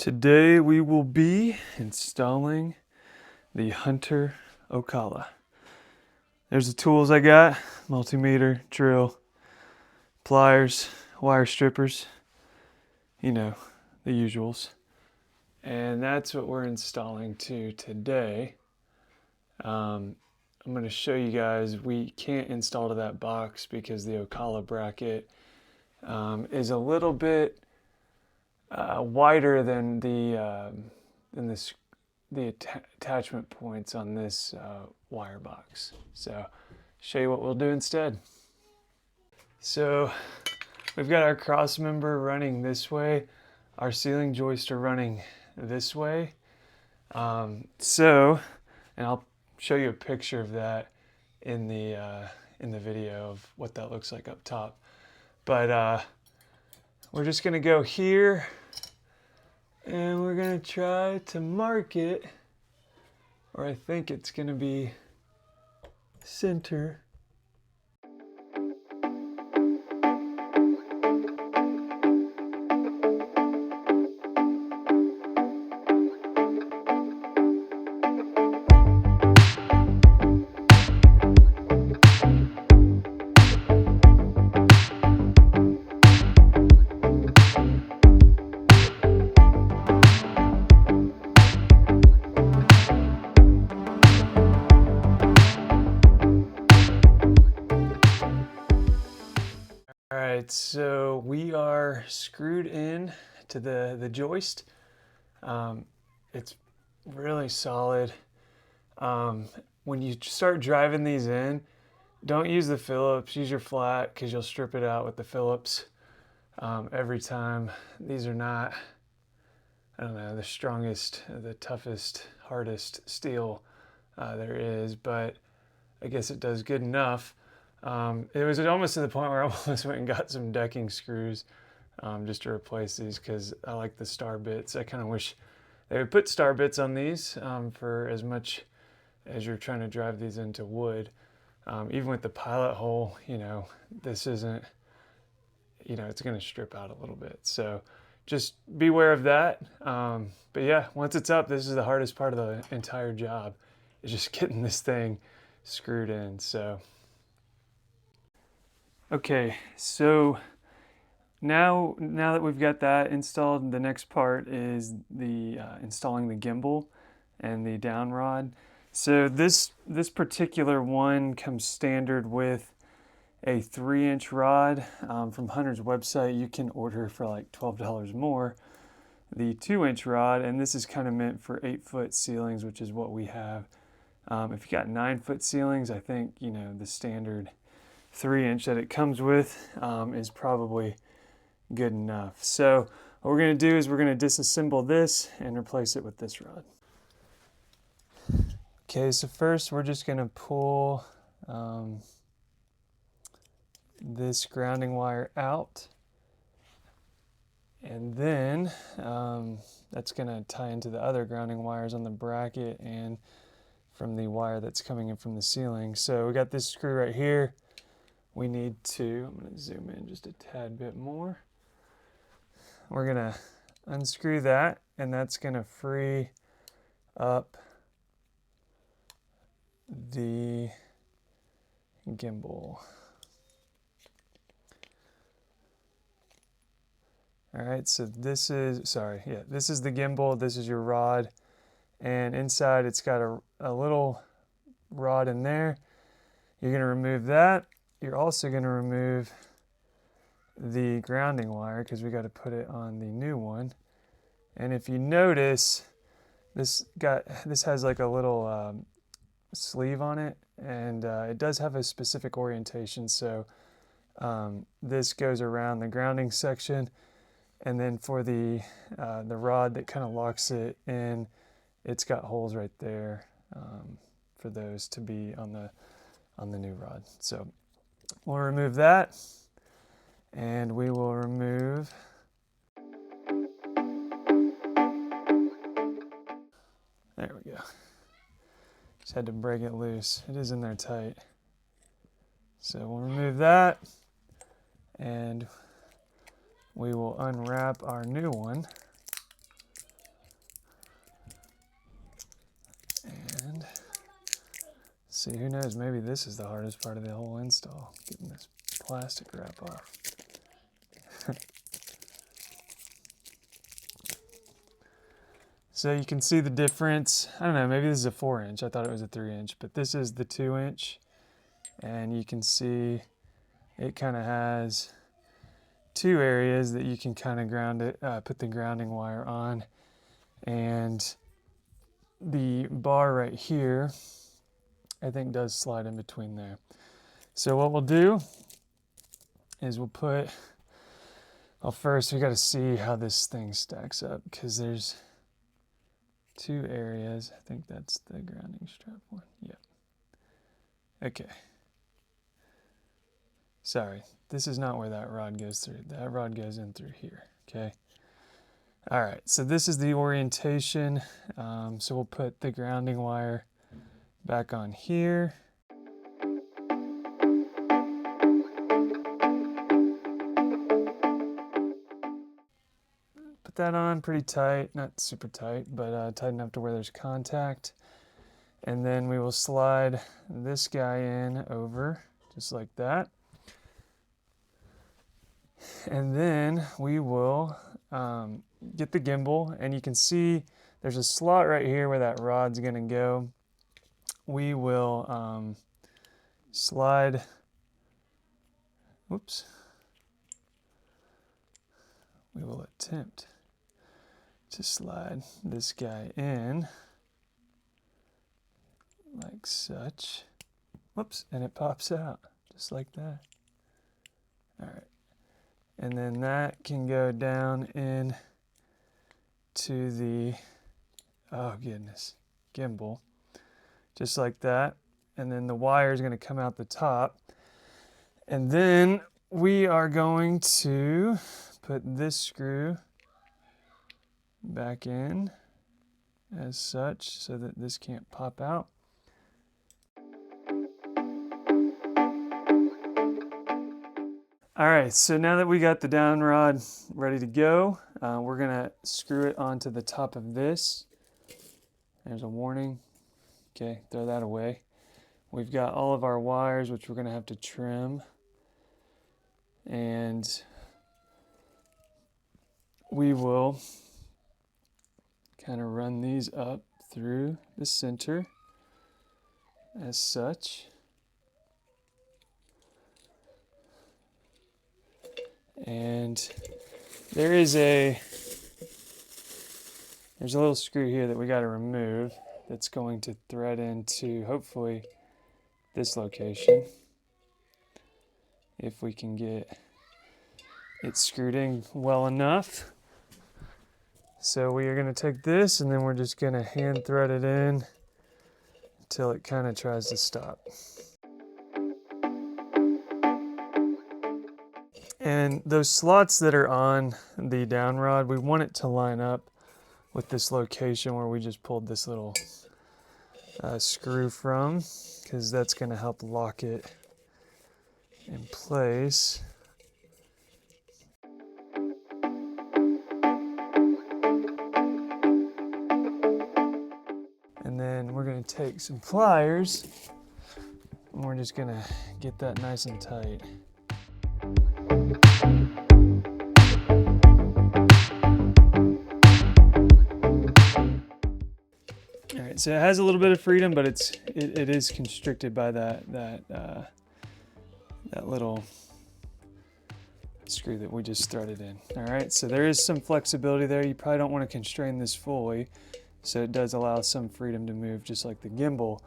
Today we will be installing the Hunter Ocala. There's the tools I got: multimeter, drill, pliers, wire strippers, you know, the usuals. And that's what we're installing today. I'm going to show you guys. We can't install to that box because the Ocala bracket is a little bit wider than the attachment points on this wire box. So show you what we'll do instead. So we've got our cross member running this way, our ceiling joists are running this way. And I'll show you a picture of that in the video of what that looks like up top. But we're just gonna go here and we're gonna try to mark it, or I think it's gonna be center. Alright, so we are screwed in to the joist. It's really solid. When you start driving these in, don't use the Phillips, use your flat, because you'll strip it out with the Phillips every time. These are not, I don't know, the strongest, the toughest, hardest steel there is, but I guess it does good enough. It was almost to the point where I almost went and got some decking screws just to replace these, because I like the star bits. I kind of wish they would put star bits on these for as much as you're trying to drive these into wood. Even with the pilot hole, you know, this isn't, you know, it's going to strip out a little bit. So just beware of that. But yeah, once it's up, this is the hardest part of the entire job, is just getting this thing screwed in. So okay, so now that we've got that installed, the next part is the installing the gimbal and the down rod. So this particular one comes standard with a 3-inch rod. From Hunter's website, you can order for like $12 more the 2-inch rod, and this is kind of meant for 8-foot ceilings, which is what we have. If you got 9-foot ceilings, I think, you know, the standard 3-inch that it comes with is probably good enough. So what we're going to do is we're going to disassemble this and replace it with this rod. Okay, so first we're just going to pull this grounding wire out, and then that's going to tie into the other grounding wires on the bracket and from the wire that's coming in from the ceiling. So we got this screw right here. We need to, I'm going to zoom in just a tad bit more. We're going to unscrew that, and that's going to free up the gimbal. All right, so this is the gimbal, this is your rod, and inside it's got a little rod in there. You're going to remove that. You're also going to remove the grounding wire, because we got to put it on the new one. And if you notice, this has like a little sleeve on it, and it does have a specific orientation. So this goes around the grounding section, and then for the rod that kind of locks it in, it's got holes right there for those to be on the new rod. So we'll remove that, and we will remove there we go. Just had to break it loose. It is in there tight. So we'll remove that, and we will unwrap our new one. See, who knows, maybe this is the hardest part of the whole install, getting this plastic wrap off. So you can see the difference. I don't know, maybe this is a 4-inch. I thought it was a 3-inch, but this is the 2-inch. And you can see it kind of has two areas that you can kind of ground it, put the grounding wire on. And the bar right here, I think does slide in between there. So what we'll do is we'll put, well, first we got to see how this thing stacks up, because there's two areas. I think that's the grounding strap one. Yep. Okay. Sorry, this is not where that rod goes through. That rod goes in through here. Okay. All right, so this is the orientation. So we'll put the grounding wire back on here. Put that on pretty tight, not super tight, but tight enough to where there's contact. And then we will slide this guy in over, just like that. And then we will get the gimbal, and you can see there's a slot right here where that rod's gonna go. We will slide, whoops. We will attempt to slide this guy in like such. Whoops, and it pops out just like that. All right. And then that can go down in to the, oh goodness, gimbal, just like that. And then the wire is going to come out the top. And then we are going to put this screw back in as such so that this can't pop out. All right, so now that we got the down rod ready to go, we're gonna screw it onto the top of this. There's a warning. Okay, throw that away. We've got all of our wires, which we're gonna have to trim. And we will kind of run these up through the center as such. And there's a little screw here that we got to remove that's going to thread into hopefully this location, if we can get it screwed in well enough. So we are going to take this, and then we're just going to hand thread it in until it kind of tries to stop. And those slots that are on the down rod, we want it to line up with this location where we just pulled this little screw from, because that's going to help lock it in place. And then we're going to take some pliers, and we're just going to get that nice and tight. All right, so it has a little bit of freedom, but it is constricted by that little screw that we just threaded in. All right, so there is some flexibility there. You probably don't want to constrain this fully, so it does allow some freedom to move, just like the gimbal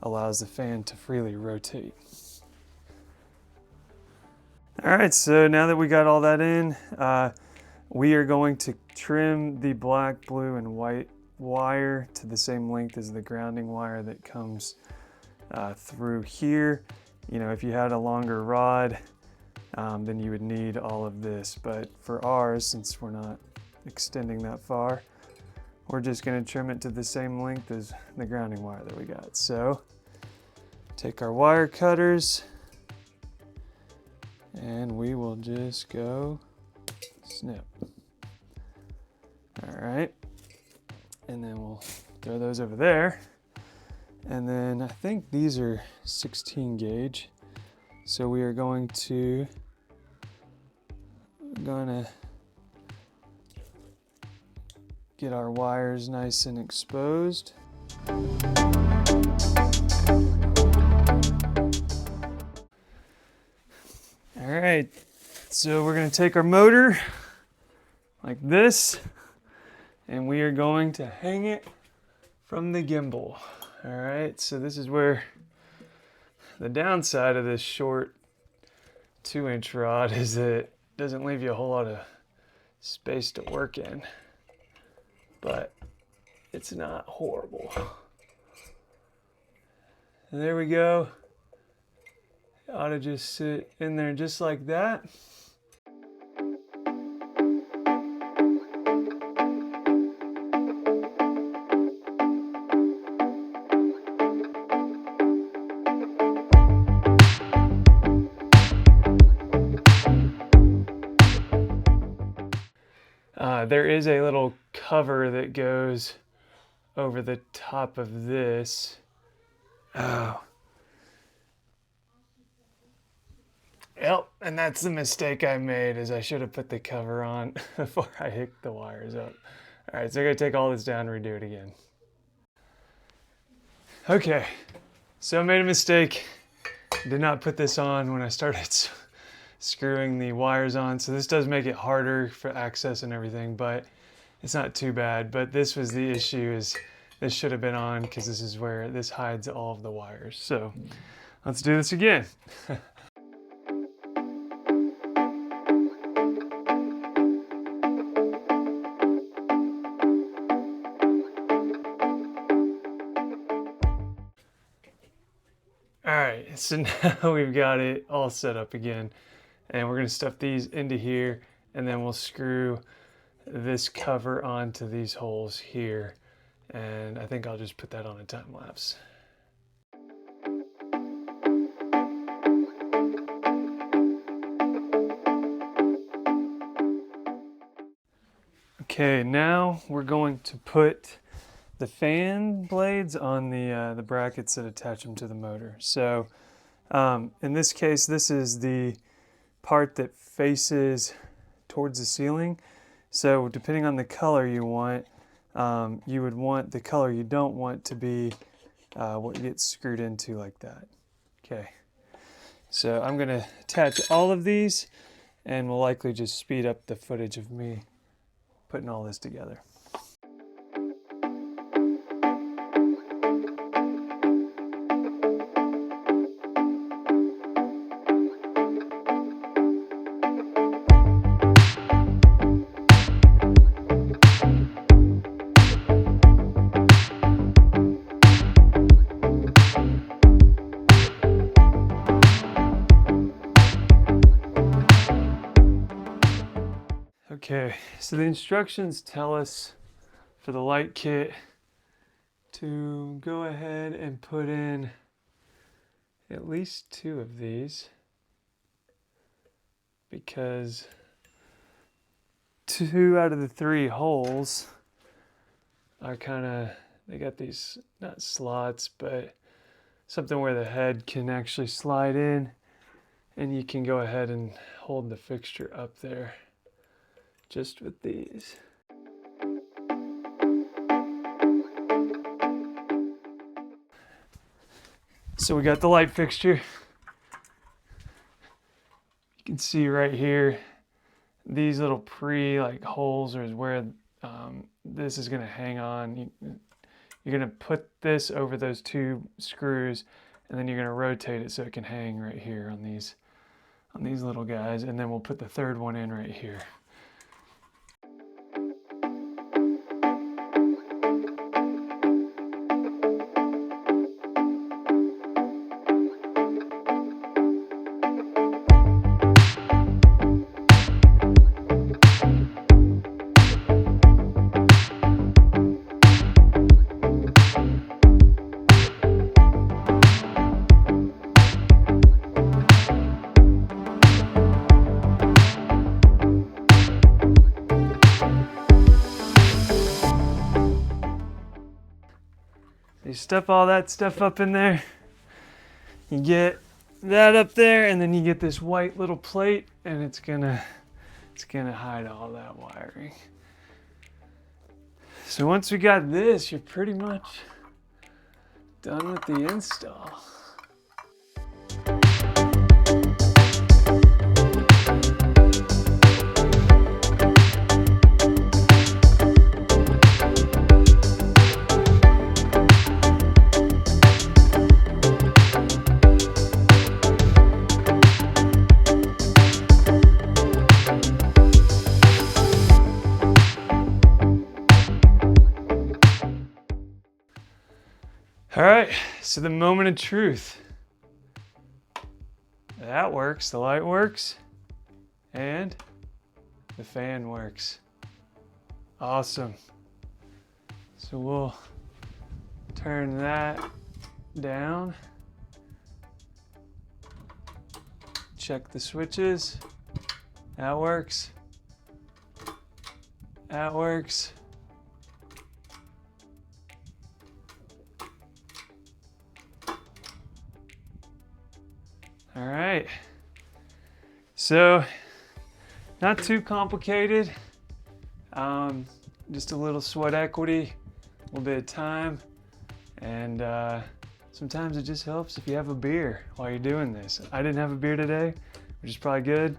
allows the fan to freely rotate. All right, so now that we got all that in, we are going to trim the black, blue, and white wire to the same length as the grounding wire that comes through here. You know, if you had a longer rod, then you would need all of this. But for ours, since we're not extending that far, we're just going to trim it to the same length as the grounding wire that we got. So take our wire cutters, and we will just go snip. All right, and then we'll throw those over there. And then I think these are 16 gauge. So we are gonna get our wires nice and exposed. All right, so we're gonna take our motor like this, and we are going to hang it from the gimbal. All right, so this is where the downside of this short 2-inch rod is that it doesn't leave you a whole lot of space to work in, but it's not horrible. And there we go. It ought to just sit in there just like that. There is a little cover that goes over the top of this. Oh. Yep, and that's the mistake I made, is I should have put the cover on before I hooked the wires up. All right, so I'm gonna take all this down and redo it again. Okay, so I made a mistake. Did not put this on when I started screwing the wires on, so this does make it harder for access and everything, but it's not too bad. But this was the issue, is this should have been on, because this is where this hides all of the wires. So let's do this again. All right, so now we've got it all set up again, and we're gonna stuff these into here, and then we'll screw this cover onto these holes here. And I think I'll just put that on a time lapse. Okay, now we're going to put the fan blades on the brackets that attach them to the motor. So in this case, this is the part that faces towards the ceiling. So depending on the color you want, you would want the color you don't want to be what gets screwed into like that. Okay, so I'm gonna attach all of these, and we'll likely just speed up the footage of me putting all this together. Okay, so the instructions tell us for the light kit to go ahead and put in at least 2 of these, because 2 out of the 3 holes are they got these, not slots, but something where the head can actually slide in, and you can go ahead and hold the fixture up there just with these. So we got the light fixture. You can see right here, these little holes is where this is gonna hang on. You're gonna put this over those 2 screws, and then you're gonna rotate it so it can hang right here on these little guys, and then we'll put the 3rd one in right here. you stuff all that stuff up in there. You get that up there, and then you get this white little plate, and it's gonna hide all that wiring. So once we got this, you're pretty much done with the install. All right, so the moment of truth. That works, the light works, and the fan works. Awesome. So we'll turn that down. Check the switches. That works. That works. All right, so not too complicated, just a little sweat equity, a little bit of time, and sometimes it just helps if you have a beer while you're doing this. I didn't have a beer today, which is probably good,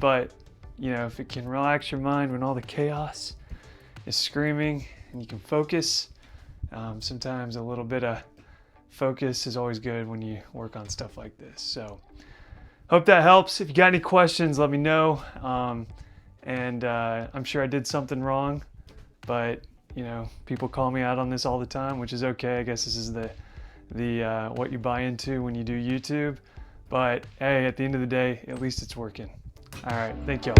but you know, if it can relax your mind when all the chaos is screaming and you can focus, sometimes a little bit of focus is always good when you work on stuff like this. So hope that helps. If you got any questions, let me know. I'm sure I did something wrong, but you know, people call me out on this all the time, which is okay. I guess this is the what you buy into when you do YouTube. But hey, at the end of the day, at least it's working. All right, thank y'all.